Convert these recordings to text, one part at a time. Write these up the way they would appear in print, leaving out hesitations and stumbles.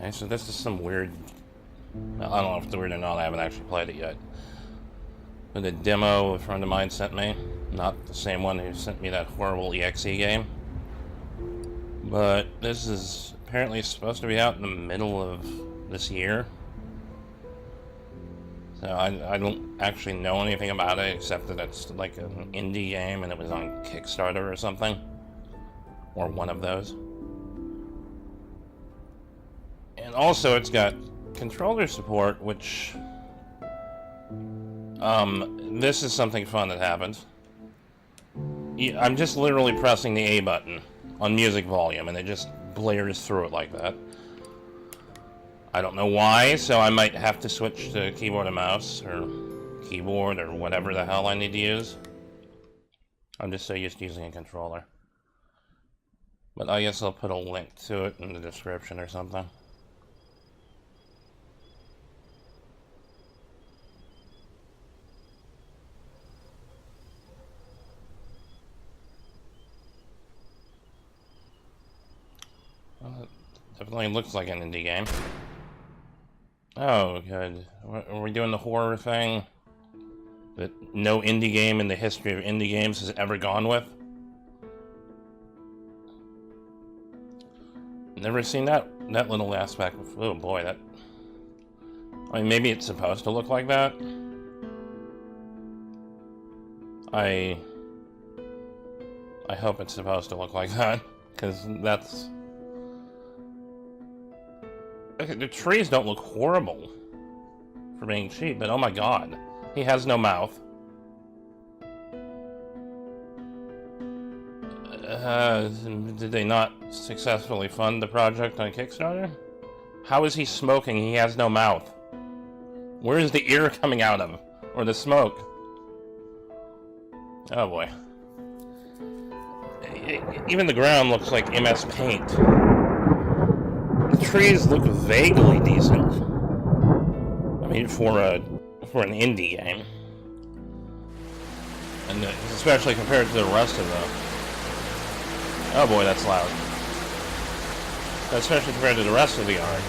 Okay, so this is some weird... I don't know if it's weird or not, I haven't actually played it yet. But a demo a friend of mine sent me. Not the same one who sent me that horrible EXE game. But this is apparently supposed to be out in the middle of this year. So I don't actually know anything about it except that it's like an indie game and it was on Kickstarter or something. Or one of those. And also it's got controller support, which... this is something fun that happens. I'm just literally pressing the A button on music volume and it just blares through it like that. I don't know why, so I might have to switch to keyboard and mouse, or keyboard, or whatever the hell I need to use. I'm just so used to using a controller. But I guess I'll put a link to it in the description or something. Well, it definitely looks like an indie game. Oh, good. Are we doing the horror thing that no indie game in the history of indie games has ever gone with? Never seen that little aspect of... Oh boy, that... I mean, maybe it's supposed to look like that. I hope it's supposed to look like that, because that's... Okay, the trees don't look horrible for being cheap, but oh my god, he has no mouth. Did they not successfully fund the project on Kickstarter? How is he smoking? He has no mouth. Where is the ear coming out of? Or the smoke? Oh boy. Even the ground looks like MS Paint. The trees look vaguely decent. I mean, for an indie game, and especially compared to the rest of the... Oh boy, that's loud. Especially compared to the rest of the art.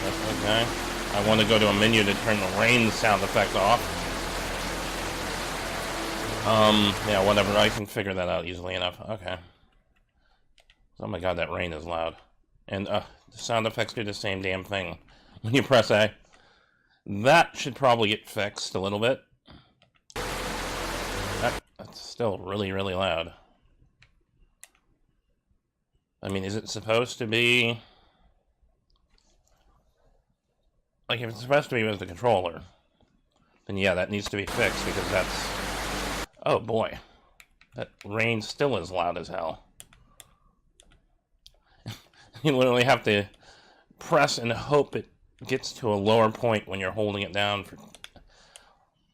That's okay. I want to go to a menu to turn the rain sound effect off. Yeah, whatever, I can figure that out easily enough. Okay. Oh my god, that rain is loud. And, the sound effects do the same damn thing when you press A. That should probably get fixed a little bit. That's still really, really loud. I mean, is it supposed to be... Like, if it's supposed to be with the controller, then yeah, that needs to be fixed, because that's... Oh boy, that rain still is loud as hell. You literally have to press and hope it gets to a lower point when you're holding it down for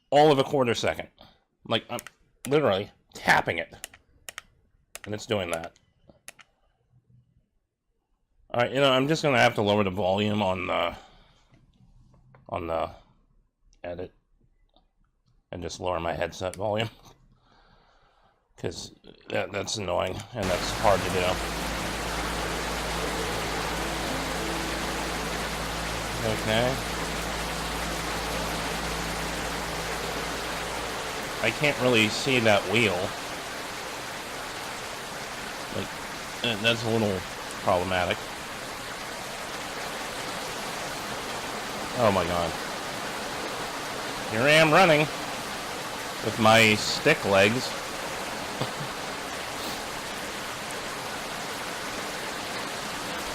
all of a quarter second. Like, I'm literally tapping it, and it's doing that. Alright, you know, I'm just gonna have to lower the volume on the edit, and just lower my headset volume. Because that's annoying, and that's hard to do. Okay. I can't really see that wheel. Like, that's a little problematic. Oh my god. Here I am running with my stick legs.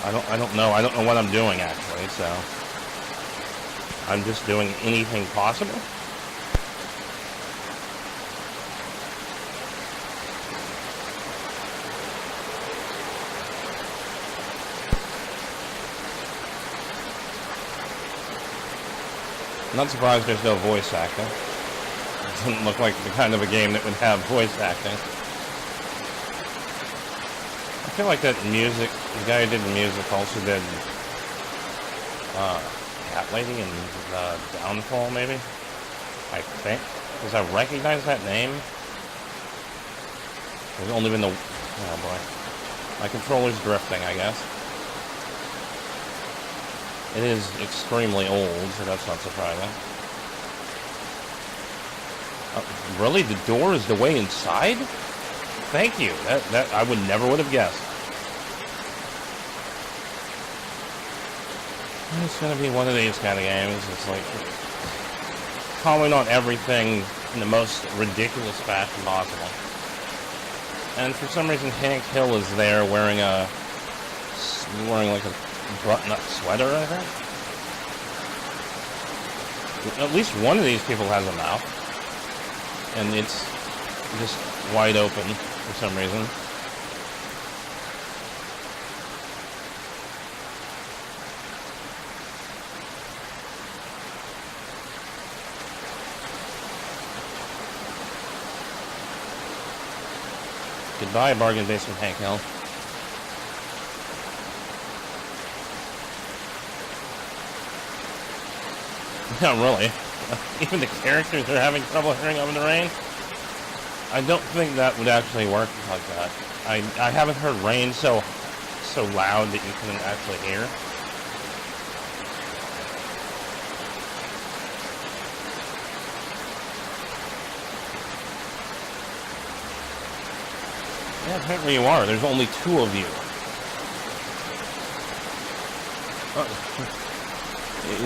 I don't know what I'm doing actually, so I'm just doing anything possible. I'm not surprised there's no voice acting. It doesn't look like the kind of a game that would have voice acting. I feel like that music, the guy who did the music also did Cat Lady and Downfall, maybe? I think. Because I recognize that name. There's only been the Oh boy. My controller's drifting, I guess. It is extremely old, so that's not surprising. Really? The door is the way inside? Thank you. That I would have guessed. It's gonna be one of these kind of games. It's like calling on everything in the most ridiculous fashion possible. And for some reason, Hank Hill is there wearing like a button-up sweater, I think. At least one of these people has a mouth, and it's just wide open for some reason. Goodbye, bargain basement Hank Hill. Not really. Even the characters are having trouble hearing over the rain. I don't think that would actually work like that. I haven't heard rain so loud that you couldn't actually hear. Yeah, apparently you are. There's only 2 of you.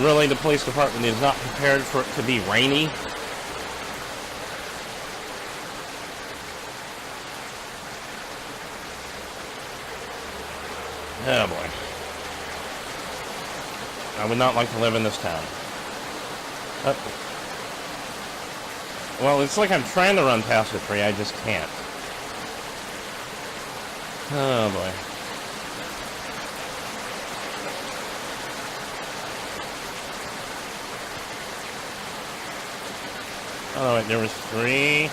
Really, the police department is not prepared for it to be rainy? Oh boy. I would not like to live in this town. Well, it's like I'm trying to run past the tree, I just can't. Oh boy. Oh wait, there was 3.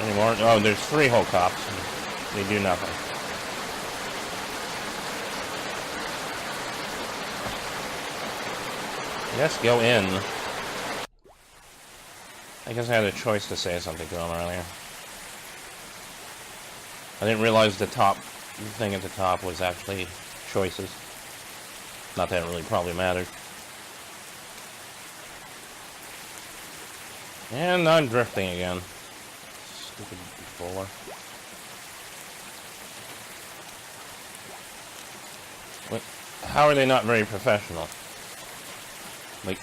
Any more? Oh, there's 3 whole cops. They do nothing. Yes, go in. I guess I had a choice to say something to him earlier. I didn't realize the thing at the top was actually choices. Not that it really probably mattered. And I'm drifting again. Stupid controller. What? How are they not very professional? Like,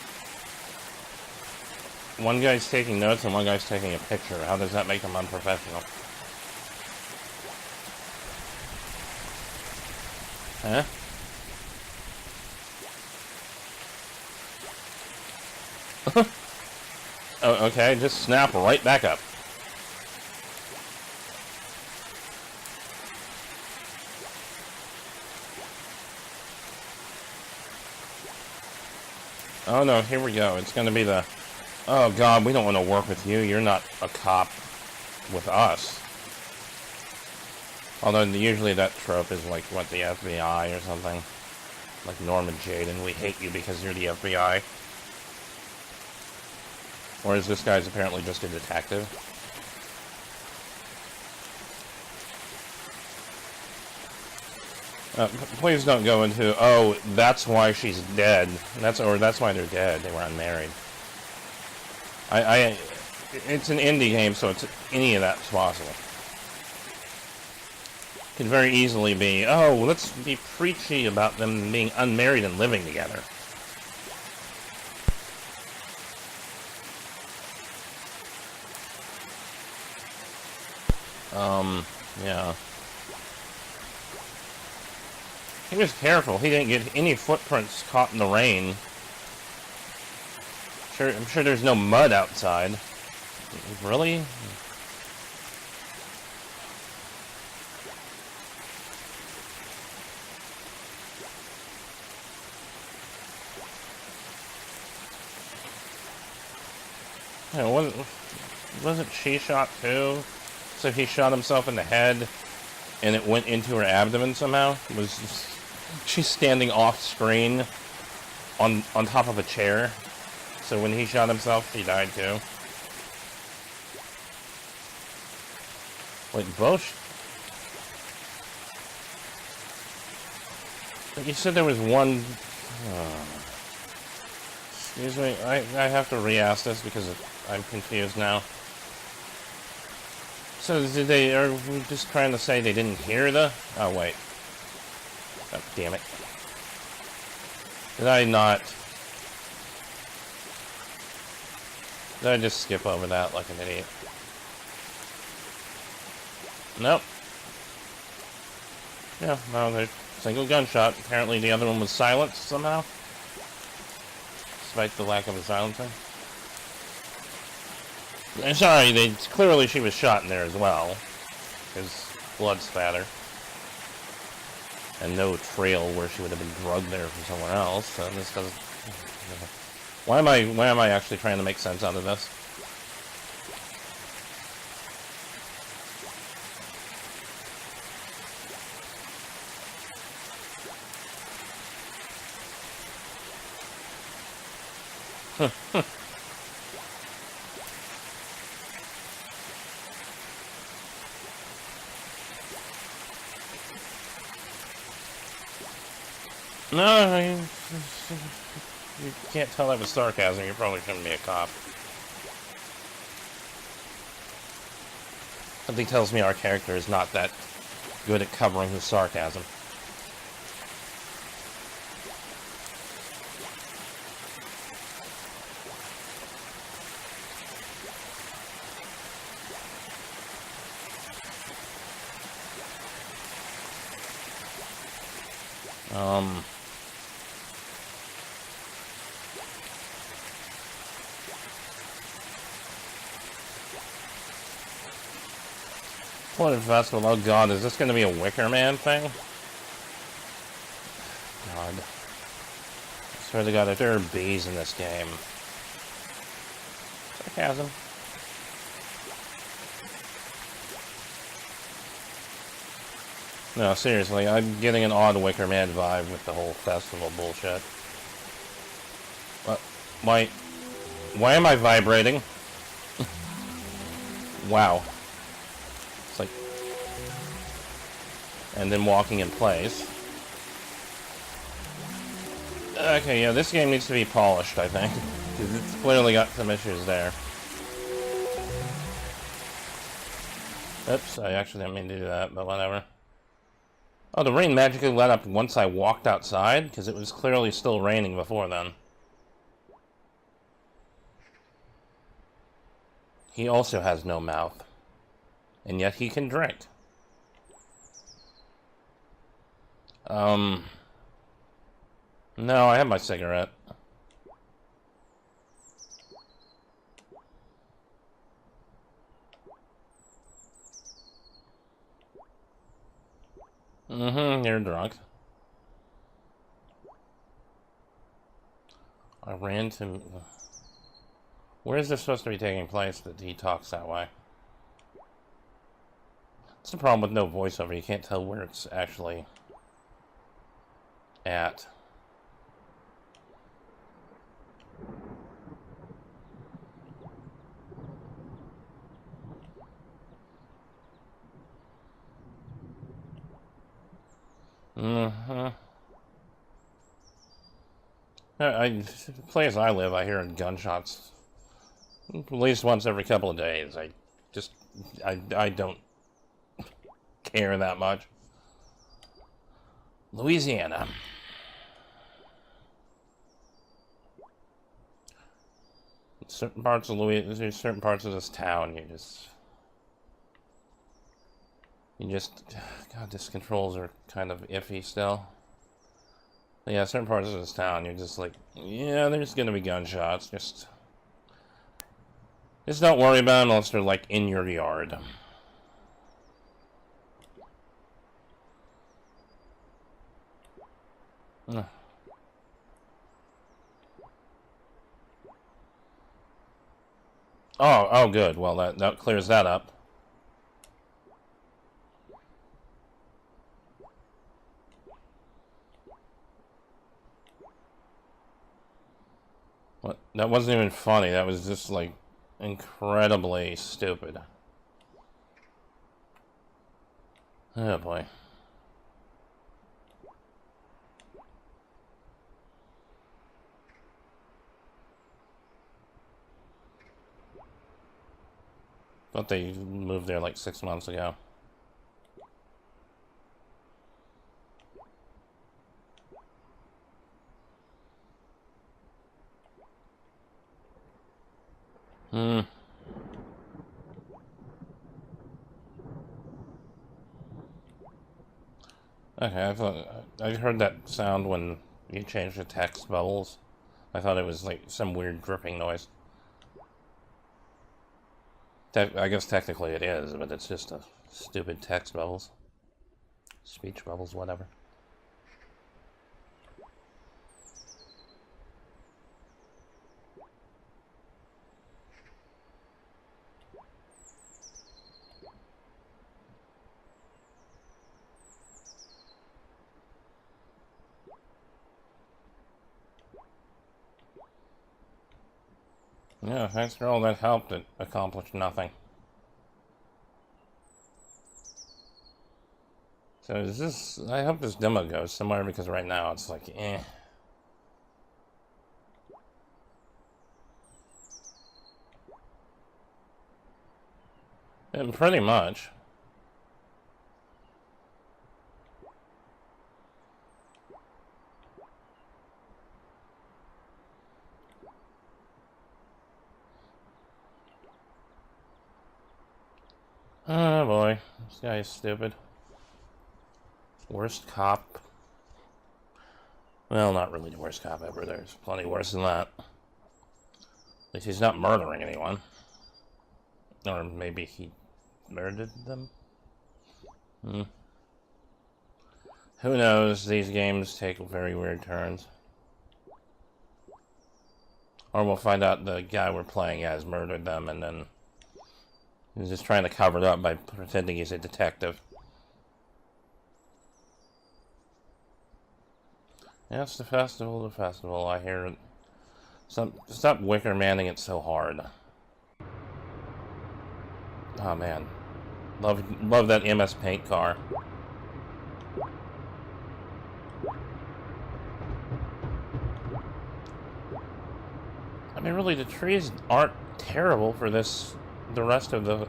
one guy's taking notes and one guy's taking a picture. How does that make them unprofessional? Huh? Oh, okay, just snap right back up. Oh no, here we go. It's gonna be the... Oh god, we don't want to work with you. You're not a cop with us. Although usually that trope is like, what, the FBI or something. Like Norman Jayden, we hate you because you're the FBI. Whereas this guy's apparently just a detective. Please don't go into, oh, that's why she's dead. That's why they're dead. They were unmarried. It's an indie game, so it's any of that's possible. Could very easily be, oh, let's be preachy about them being unmarried and living together. Yeah. He was careful. He didn't get any footprints caught in the rain. I'm sure there's no mud outside. Really? Yeah, wasn't she shot too? So he shot himself in the head, and it went into her abdomen somehow? She's standing off screen on top of a chair? So when he shot himself, he died too? Wait, both? But you said there was one... Excuse me, I have to re-ask this because I'm confused now. So are we just trying to say they didn't hear the... Oh, wait. Oh, damn it. Did I not... Did I just skip over that like an idiot? Nope. Yeah, no, there's a single gunshot. Apparently the other one was silenced somehow. Despite the lack of a silencer. Sorry, clearly she was shot in there as well. There's blood spatter. And no trail where she would have been drugged there from somewhere else. So this doesn't... Why am I actually trying to make sense out of this? No, you can't tell that was sarcasm. You probably shouldn't be a cop. Something tells me our character is not that good at covering his sarcasm. What festival? Oh god, is this going to be a Wicker Man thing? God. I swear to god, if there are bees in this game. Sarcasm. No, seriously, I'm getting an odd Wicker Man vibe with the whole festival bullshit. What? Why am I vibrating? Wow. It's like... And then walking in place. Okay, yeah, this game needs to be polished, I think. Because it's clearly got some issues there. Oops, I actually didn't mean to do that, but whatever. Oh, the rain magically let up once I walked outside? Because it was clearly still raining before then. He also has no mouth. And yet he can drink. No, I have my cigarette. You're drunk. I ran to... Where is this supposed to be taking place that he talks that way? That's the problem with no voiceover. You can't tell where it's actually at. The place I live, I hear gunshots at least once every couple of days. I don't care that much. Louisiana. Certain parts of there's certain parts of this town God, this controls are kind of iffy still. But yeah, certain parts of this town, you're just like, yeah, there's gonna be gunshots. Just don't worry about them unless they're like in your yard. Oh, good. Well, that clears that up. What? That wasn't even funny. That was just, like, incredibly stupid. Oh, boy. Thought they moved there like 6 months ago. Okay, I heard that sound when you change the text bubbles. I thought it was like some weird dripping noise. I guess technically it is, but it's just a stupid text bubbles. Speech bubbles, whatever. Yeah, thanks for all that help that accomplished nothing. So is this... I hope this demo goes somewhere, because right now it's like, eh. And pretty much. Oh boy, this guy is stupid. Worst cop. Well, not really the worst cop ever. There's plenty worse than that. At least he's not murdering anyone. Or maybe he murdered them? Who knows? These games take very weird turns. Or we'll find out the guy we're playing as murdered them, and then he's just trying to cover it up by pretending he's a detective. Yes, the festival, I hear it. Stop wicker manning it so hard. Oh man. Love that MS Paint car. I mean, really, the trees aren't terrible for this, the rest of the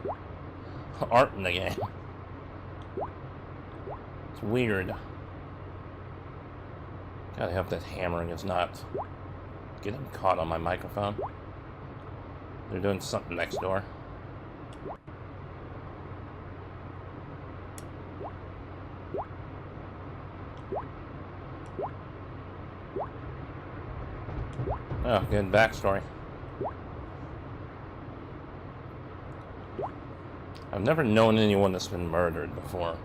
art in the game. It's weird. God, I hope that hammering is not getting caught on my microphone. They're doing something next door. Oh, good backstory. I've never known anyone that's been murdered before.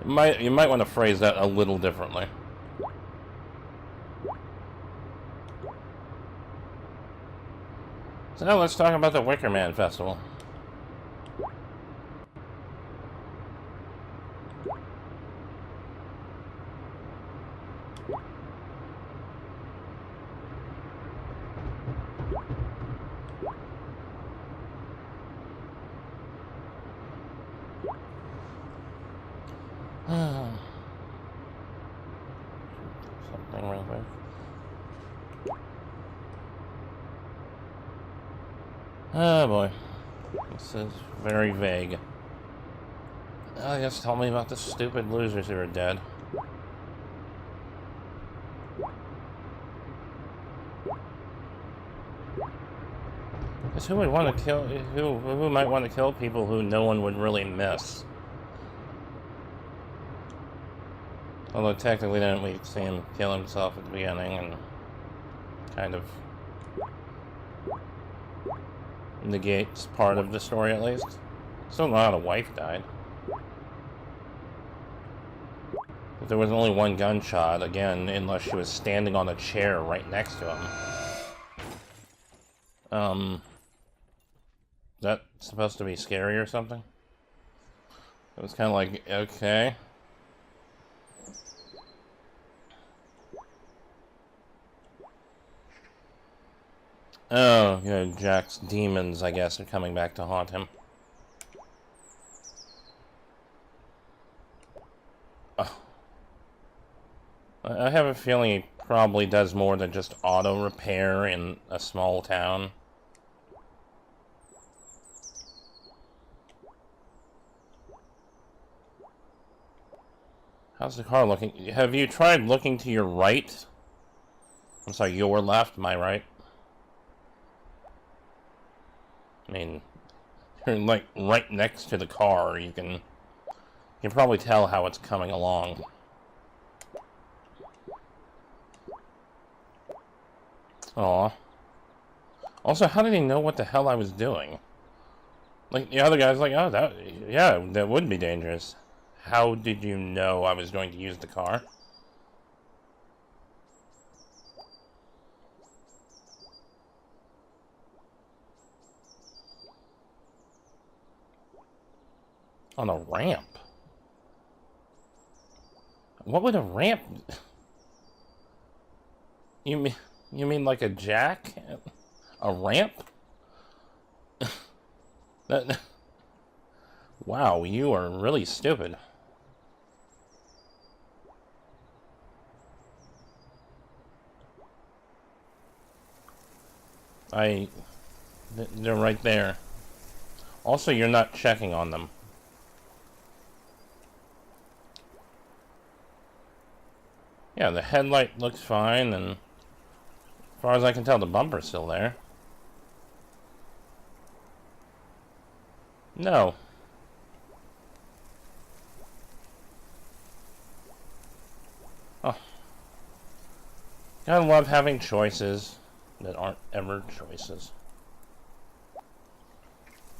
You might want to phrase that a little differently. So now let's talk about the Wicker Man Festival. Something real quick. Oh boy. This is very vague. I guess tell me about the stupid losers who are dead. Because who would want to kill... Who might want to kill people who no one would really miss? Although technically didn't we see him kill himself at the beginning and kind of negates part of the story at least. Still don't know how the wife died. If there was only one gunshot, again, unless she was standing on a chair right next to him. Is that supposed to be scary or something? It was kind of like, okay. Oh, yeah, Jack's demons, I guess, are coming back to haunt him. Oh. I have a feeling he probably does more than just auto repair in a small town. How's the car looking? Have you tried looking to your right? I'm sorry, your left, my right. I mean, you're like right next to the car. You can probably tell how it's coming along. Aw. Also, how did he know what the hell I was doing? Like, the other guy's like, oh, that would be dangerous. How did you know I was going to use the car? On a ramp? What would a ramp... You mean like a jack? A ramp? Wow, you are really stupid. They're right there. Also, you're not checking on them. Yeah, the headlight looks fine, and as far as I can tell, the bumper's still there. No. Oh. I love having choices that aren't ever choices.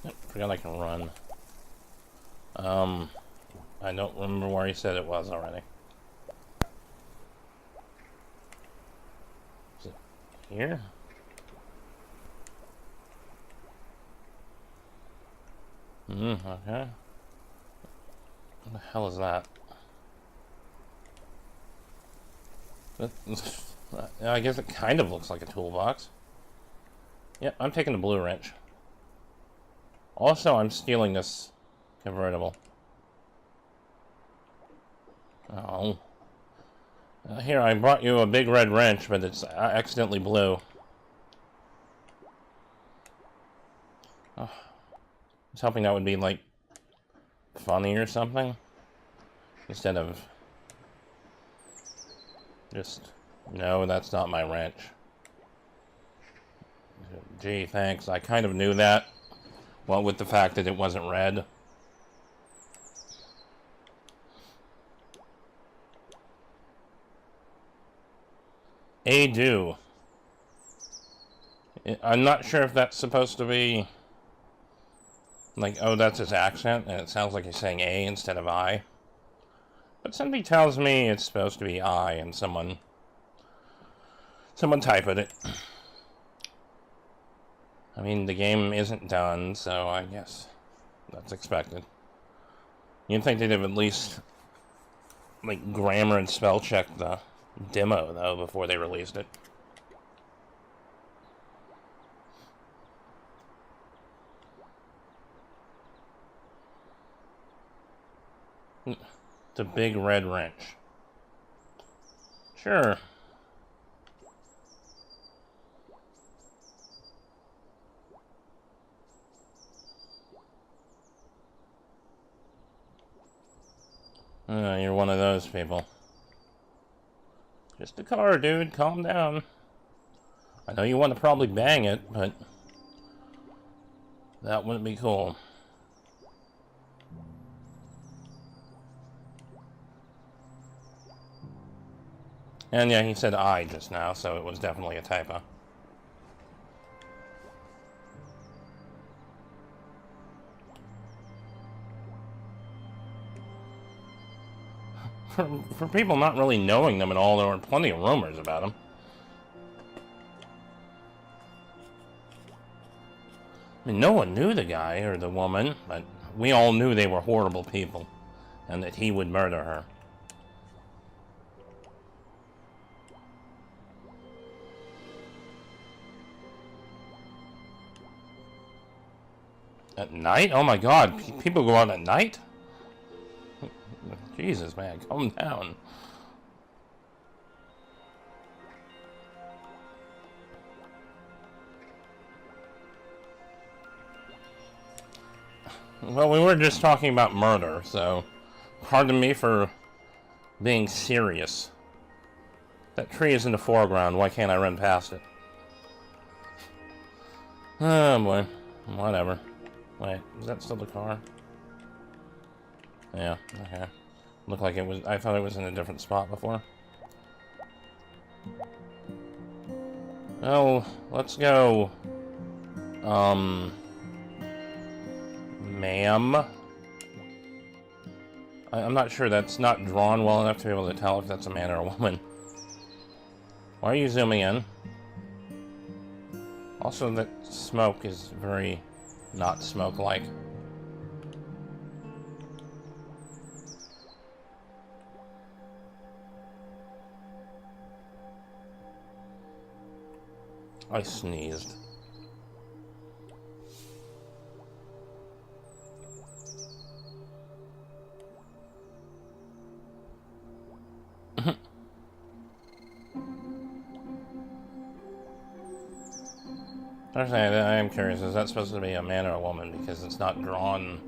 Yep, forgot I can run. I don't remember where he said it was already. Is it here? Okay. What the hell is that? I guess it kind of looks like a toolbox. Yep, I'm taking the blue wrench. Also, I'm stealing this convertible. Oh. Here, I brought you a big red wrench, but it's accidentally blue. Oh. I was hoping that would be, like, funny or something. Instead of... just... No, that's not my wrench. Gee, thanks. I kind of knew that. Well, with the fact that it wasn't red. Do. I'm not sure if that's supposed to be... like, oh, that's his accent, and it sounds like he's saying A instead of I. But somebody tells me it's supposed to be I, and someone typed it. I mean, the game isn't done, so I guess that's expected. You'd think they'd have at least, like, grammar and spell checked the demo, though, before they released it. The big red wrench. Sure. You're one of those people. Just a car, dude. Calm down. I know you want to probably bang it, but that wouldn't be cool. And yeah, he said I just now, so it was definitely a typo. For people not really knowing them at all, there were plenty of rumors about them. I mean, no one knew the guy or the woman, but we all knew they were horrible people, and that he would murder her. At night? Oh my god, people go out at night? Jesus, man, calm down. Well, we were just talking about murder, so pardon me for Being serious. That tree is in the foreground. Why can't I run past it? Oh boy. Whatever. Wait, is that still the car? Yeah, okay. Looked like it was... I thought it was in a different spot before. Oh, let's go. Ma'am? I'm not sure. That's not drawn well enough to be able to tell if that's a man or a woman. Why are you zooming in? Also, that smoke is very not smoke-like. I sneezed. Actually, I am curious, is that supposed to be a man or a woman? Because it's not drawn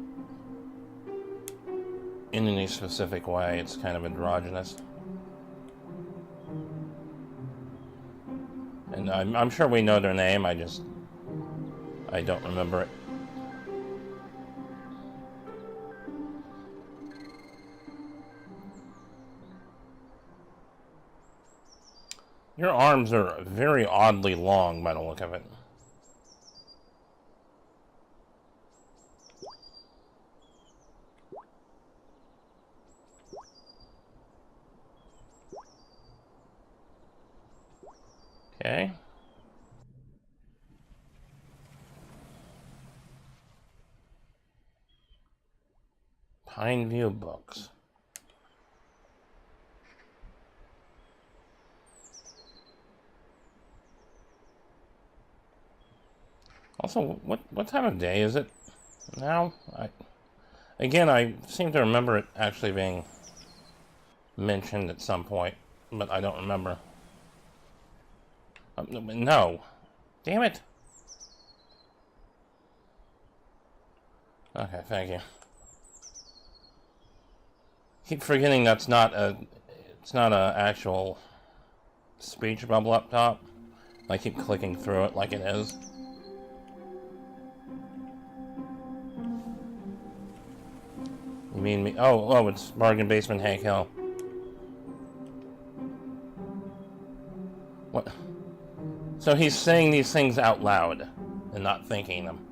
in any specific way. It's kind of androgynous. And I'm sure we know their name, I don't remember it. Your arms are very oddly long by the look of it. Okay. Pineview Books. Also, what time of day is it now? Again, I seem to remember it actually being mentioned at some point, but I don't remember. No. Damn it. Okay, thank you. Keep forgetting that's not it's not a actual speech bubble up top. I keep clicking through it like it is. You mean me? Oh, it's Bargain Basement Hank Hill. What? So he's saying these things out loud and not thinking them.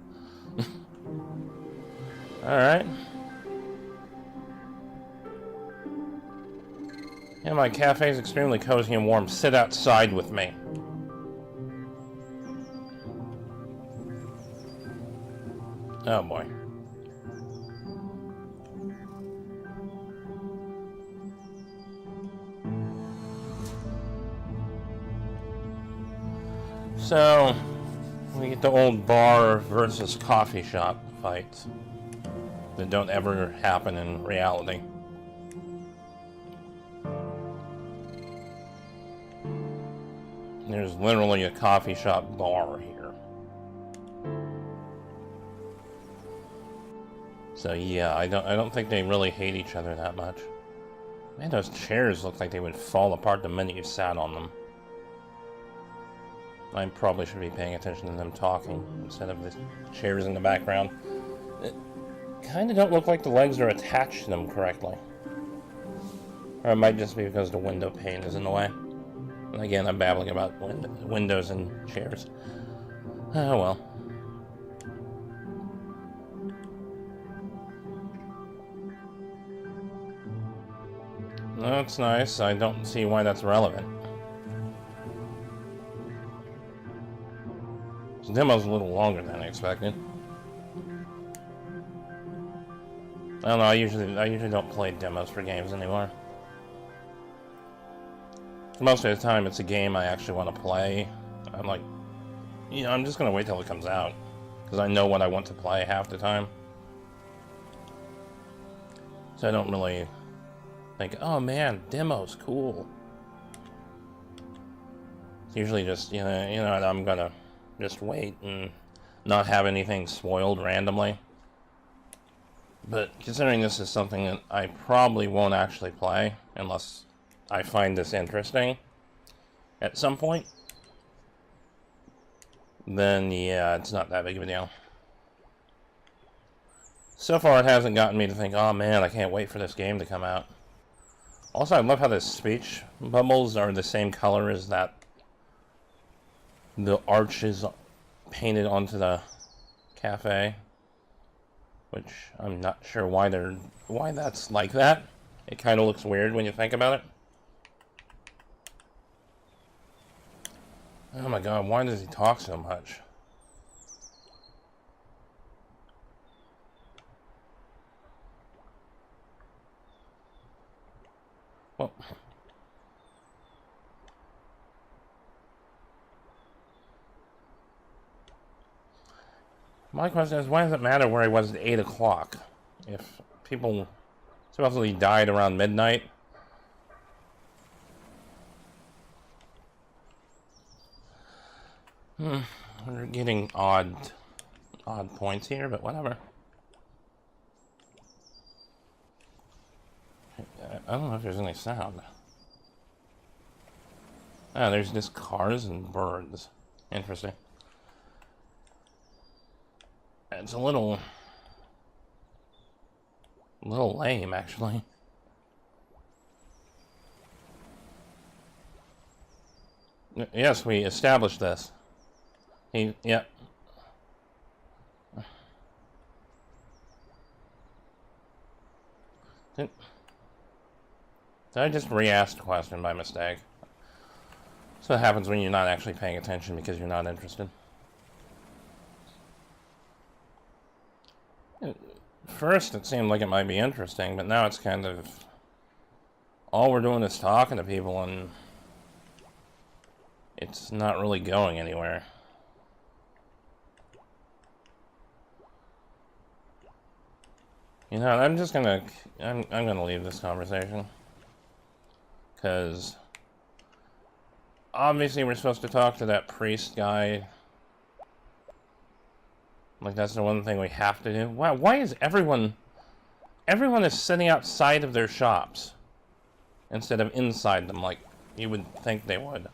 Alright. Yeah, my cafe is extremely cozy and warm. Sit outside with me. Oh boy. So, we get the old bar versus coffee shop fights that don't ever happen in reality. There's literally a coffee shop bar here. So yeah, I don't think they really hate each other that much. Man, those chairs look like they would fall apart the minute you sat on them. I probably should be paying attention to them talking instead of the chairs in the background. It kind of don't look like the legs are attached to them correctly. Or it might just be because the window pane is in the way. And again, I'm babbling about windows and chairs. Oh well. That's nice. I don't see why that's relevant. This demo's a little longer than I expected. I don't know, I usually don't play demos for games anymore. Most of the time it's a game I actually want to play. I'm like, you know, I'm just gonna wait till it comes out. Because I know what I want to play half the time. So I don't really think, oh man, demo's cool. It's usually just, you know, I'm gonna just wait and not have anything spoiled randomly. But considering this is something that I probably won't actually play unless I find this interesting at some point, then yeah, it's not that big of a deal. So far, it hasn't gotten me to think, oh man, I can't wait for this game to come out. Also, I love how the speech bubbles are the same color as that. The arch is painted onto the cafe, which I'm not sure why that's like that. It kind of looks weird when you think about it. Oh my god, why does he talk so much? Well, my question is, why does it matter where he was at 8 o'clock? If people supposedly died around midnight. We're getting odd points here, but whatever. I don't know if there's any sound. Ah, there's just cars and birds. Interesting. It's a little lame, actually. Yes, we established this. Yep. Did I just re-ask the question by mistake? So it happens when you're not actually paying attention because you're not interested. First, it seemed like it might be interesting, but now it's kind of... all we're doing is talking to people, and... it's not really going anywhere. You know, I'm gonna leave this conversation. Because... obviously we're supposed to talk to that priest guy. Like, that's the one thing we have to do. Wow, why is everyone is sitting outside of their shops instead of inside them like you would think they would?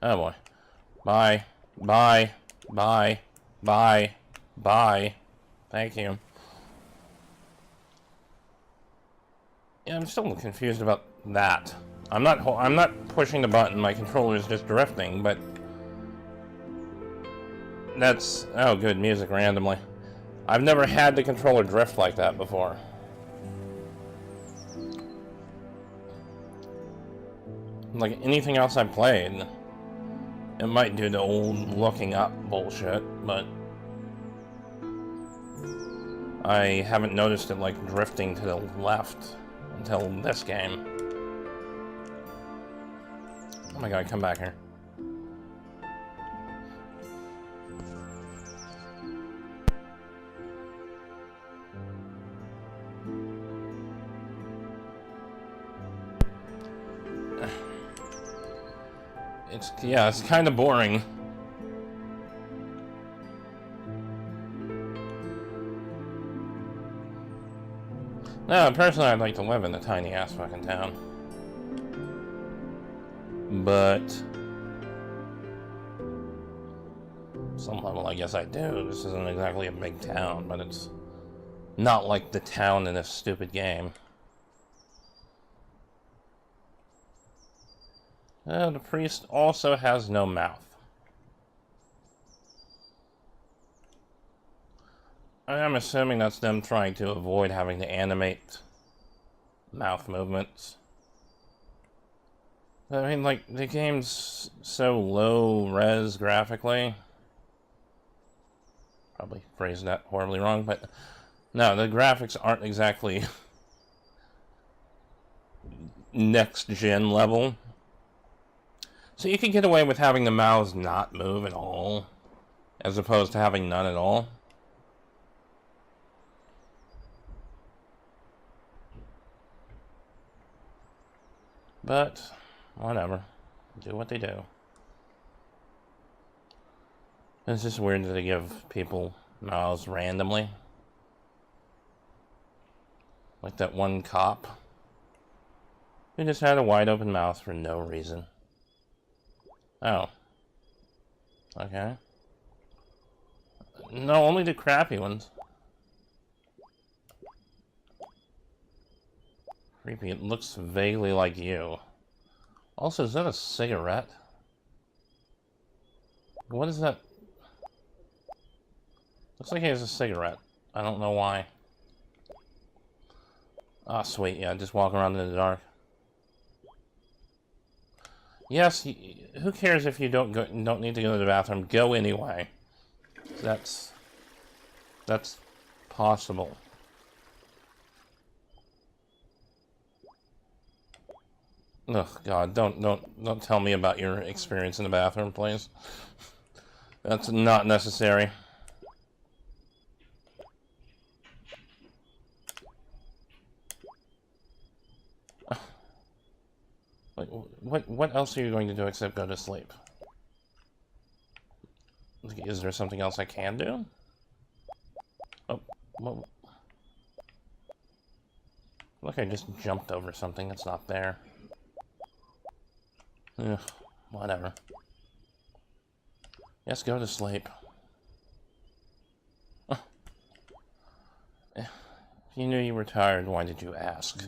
Oh boy. Bye. Bye. Bye. Bye. Bye. Thank you. Yeah, I'm still confused about that. I'm not pushing the button, my controller is just drifting, but... that's... oh, good, music randomly. I've never had the controller drift like that before. Like anything else I've played, it might do the old looking up bullshit, but... I haven't noticed it, like, drifting to the left until this game. Oh my god, come back here. It's kind of boring. No, personally, I'd like to live in a tiny-ass fucking town. But... some level, I guess I do. This isn't exactly a big town, but it's not like the town in this stupid game. The priest also has no mouth. I'm assuming that's them trying to avoid having to animate mouth movements. I mean, like, the game's so low-res graphically. Probably phrased that horribly wrong, but... no, the graphics aren't exactly... next-gen level. So you can get away with having the mouths not move at all, as opposed to having none at all. But, whatever. Do what they do. It's just weird that they give people mouths randomly. Like that one cop who just had a wide open mouth for no reason. Oh. Okay. No, only the crappy ones. Creepy. It looks vaguely like you. Also, is that a cigarette? What is that? Looks like he has a cigarette. I don't know why. Ah, sweet. Yeah, just walk around in the dark. Yes, who cares if you don't need to go to the bathroom? Go anyway. That's possible. Ugh, God, don't tell me about your experience in the bathroom, please. That's not necessary. What else are you going to do except go to sleep? Is there something else I can do? Oh, what? Look, I just jumped over something that's not there. Ugh, whatever. Yes, go to sleep. If you knew you were tired, why did you ask?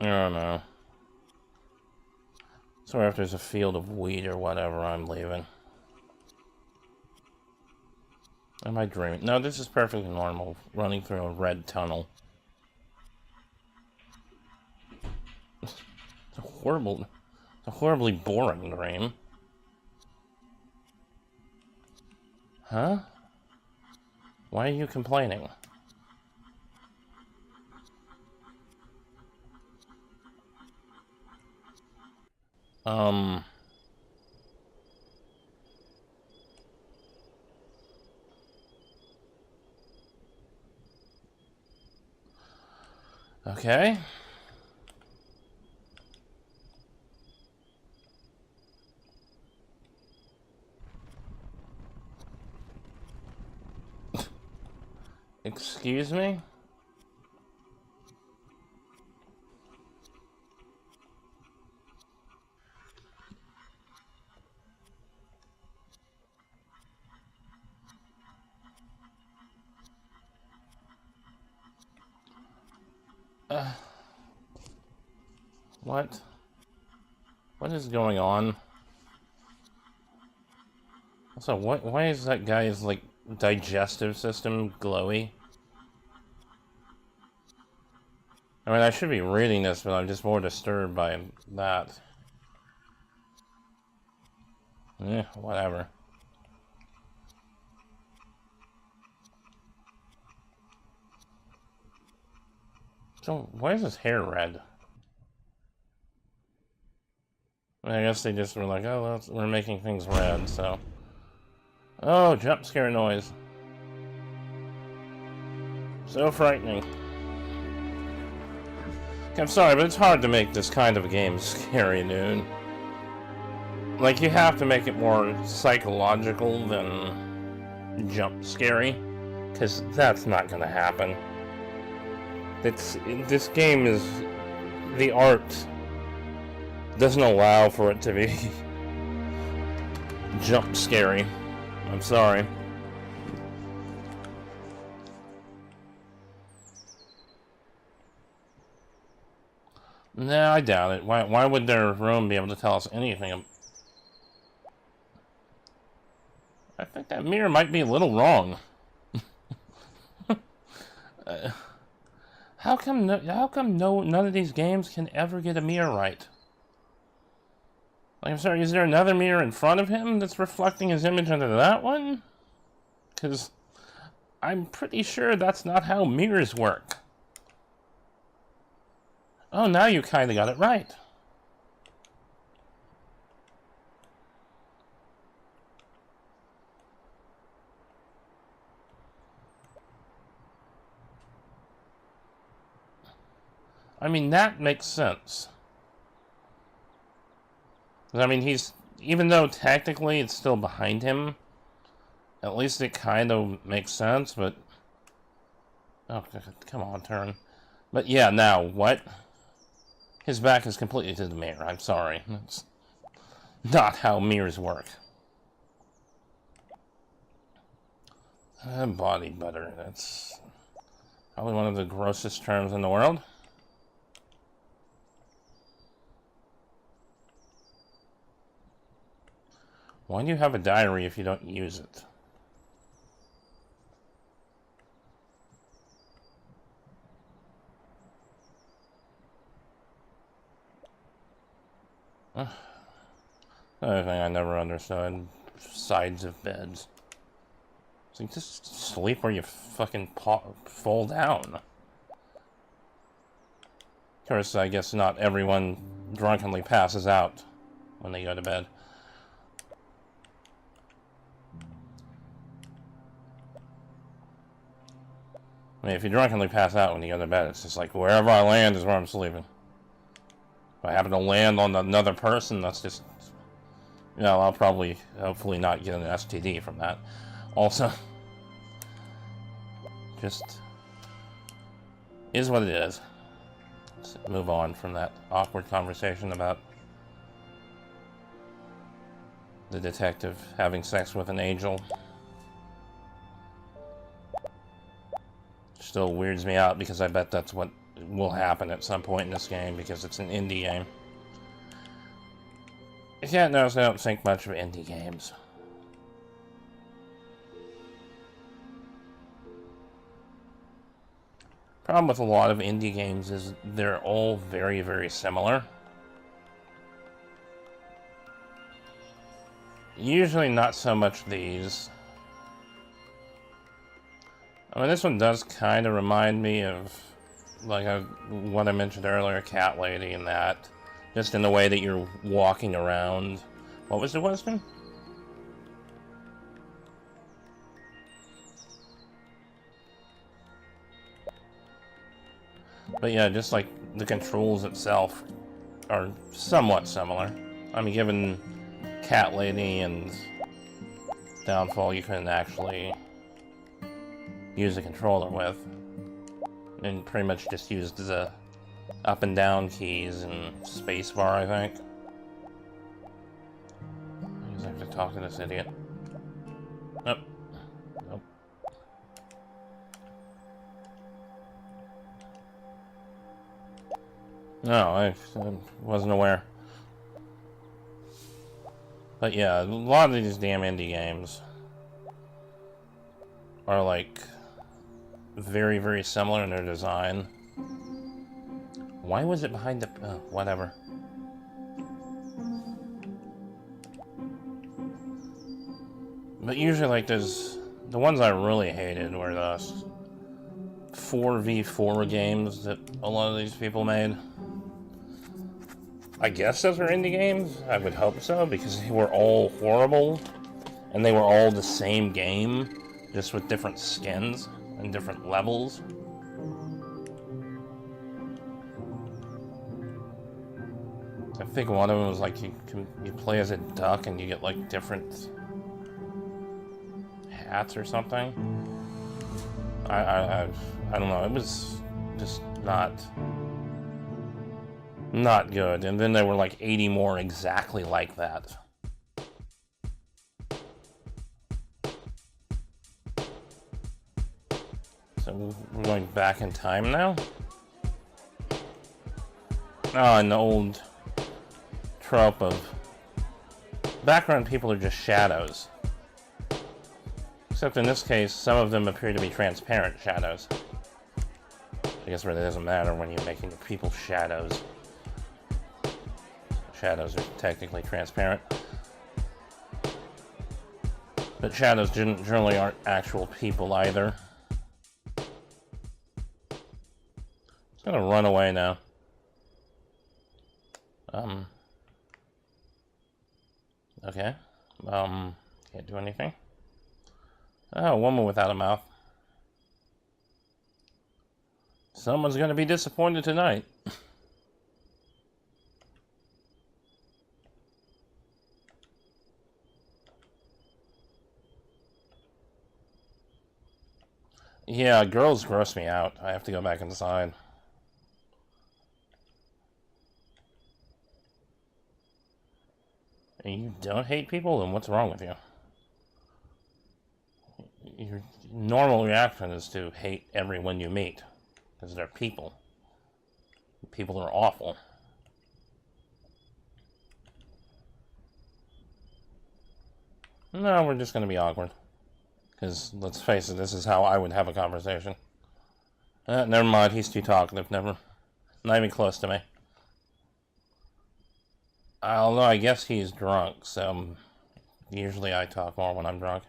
I don't know. So if there's a field of wheat or whatever, I'm leaving. Am I dreaming? No, this is perfectly normal. Running through a red tunnel. It's a horribly boring dream. Huh? Why are you complaining? Okay. Excuse me? What? What is going on? Also, why is that guy's, like, digestive system glowy? I mean, I should be reading this, but I'm just more disturbed by that. Whatever. So, why is his hair red? I guess they just were like, oh, well, we're making things red, so... Oh, jump scare noise. So frightening. I'm sorry, but it's hard to make this kind of game scary, dude. Like, you have to make it more psychological than jump scary, because that's not gonna happen. This game is... the art doesn't allow for it to be jump scary. I'm sorry. No, I doubt it. Why would their room be able to tell us anything? I think that mirror might be a little wrong. How come none of these games can ever get a mirror right? Like, I'm sorry, is there another mirror in front of him that's reflecting his image onto that one? Because I'm pretty sure that's not how mirrors work. Oh, now you kind of got it right. I mean, that makes sense. I mean, he's... Even though technically it's still behind him, at least it kind of makes sense, but... Oh, come on, turn. But yeah, now, what? His back is completely to the mirror. I'm sorry. That's not how mirrors work. Body butter. That's probably one of the grossest terms in the world. Why do you have a diary if you don't use it? Another thing I never understood. Sides of beds. It's like, just sleep where you fucking fall down. Of course, I guess not everyone drunkenly passes out when they go to bed. I mean, if you drunkenly pass out when you go to bed, it's just like, wherever I land is where I'm sleeping. If I happen to land on another person, that's just... You know, I'll probably, hopefully not get an STD from that. Also, just is what it is. Let's move on from that awkward conversation about the detective having sex with an angel. Still weirds me out because I bet that's what will happen at some point in this game because it's an indie game. If you hadn't noticed, I don't think much of indie games. Problem with a lot of indie games is they're all very, very similar. Usually not so much these. I mean, this one does kind of remind me of, like, what I mentioned earlier, Cat Lady and that. Just in the way that you're walking around. What was the question? But yeah, just like the controls itself are somewhat similar. I mean, given Cat Lady and Downfall, you couldn't actually use a controller with. And pretty much just used the up and down keys and spacebar, I think. I just have to talk to this idiot. Nope. Nope. No, I wasn't aware. But yeah, a lot of these damn indie games are like very, very similar in their design. Why was it behind the... Oh, whatever. But usually, like, there's... The ones I really hated were the 4v4 games that a lot of these people made. I guess those were indie games? I would hope so, because they were all horrible. And they were all the same game, just with different skins and different levels. I think one of them was like you play as a duck and you get like different hats or something. I don't know. It was just not good. And then there were like 80 more exactly like that. So we're going back in time now. Oh, an old trope of background people are just shadows. Except in this case, some of them appear to be transparent shadows. I guess it really doesn't matter when you're making the people shadows. Shadows are technically transparent. But shadows generally aren't actual people either. It's gonna run away now. Okay. Can't do anything. Oh, a woman without a mouth. Someone's gonna be disappointed tonight. Yeah, girls gross me out. I have to go back inside. You don't hate people? Then what's wrong with you? Your normal reaction is to hate everyone you meet. Because they're people. People are awful. No, we're just going to be awkward. Because, let's face it, this is how I would have a conversation. Never mind, he's too talkative, never. Not even close to me. Although I guess he's drunk, so usually I talk more when I'm drunk.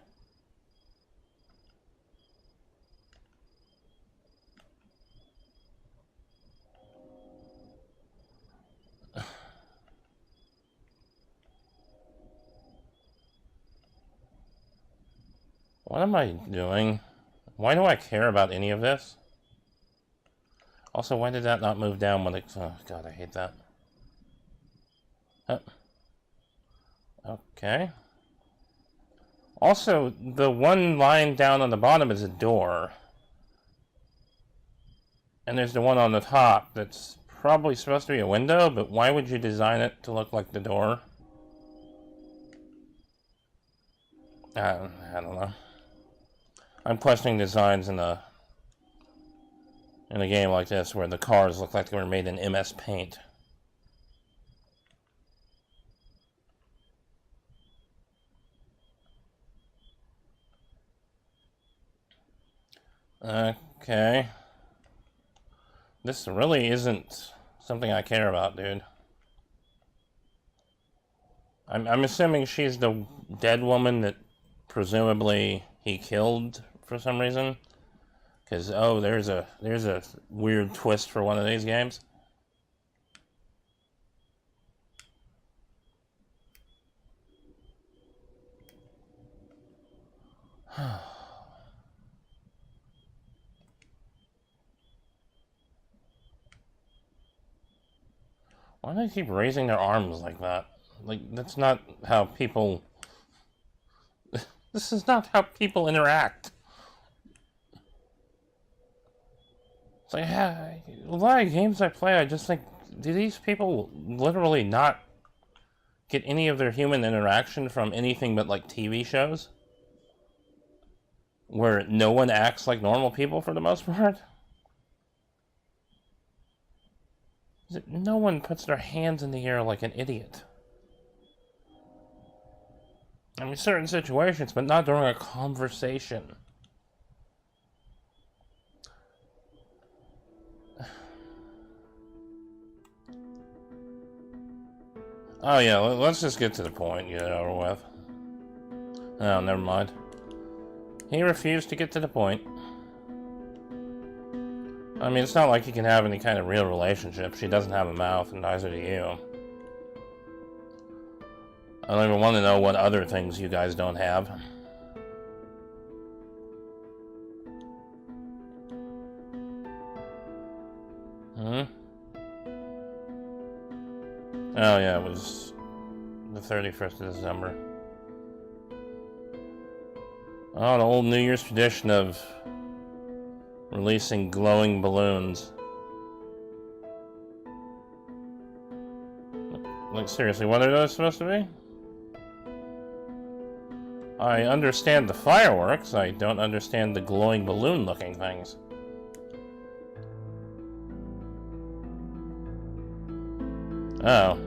What am I doing? Why do I care about any of this? Also, why did that not move down when it... Oh, God, I hate that. Okay. Also, the one line down on the bottom is a door. And there's the one on the top that's probably supposed to be a window, but why would you design it to look like the door? I don't know. I'm questioning designs in a game like this where the cars look like they were made in MS Paint. Okay. This really isn't something I care about, dude. I'm assuming she's the dead woman that presumably he killed for some reason. Because, oh, there's a weird twist for one of these games. Why do they keep raising their arms like that? Like, that's not how people... This is not how people interact. It's like, yeah, a lot of games I play, I just think, do these people literally not get any of their human interaction from anything but, like, TV shows? Where no one acts like normal people for the most part? No one puts their hands in the air like an idiot. I mean, certain situations, but not during a conversation. Oh yeah, let's just get to the point, get it over with. Oh, never mind. He refused to get to the point. I mean, it's not like you can have any kind of real relationship. She doesn't have a mouth, and neither do you. I don't even want to know what other things you guys don't have. Oh yeah, it was the 31st of December. Oh, an old New Year's tradition of releasing glowing balloons. Like, seriously, what are those supposed to be? I understand the fireworks, I don't understand the glowing balloon-looking things. Oh.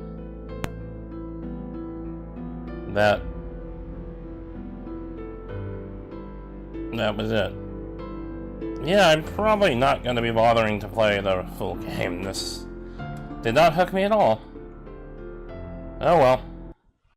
That was it. Yeah, I'm probably not going to be bothering to play the full game. This did not hook me at all. Oh well.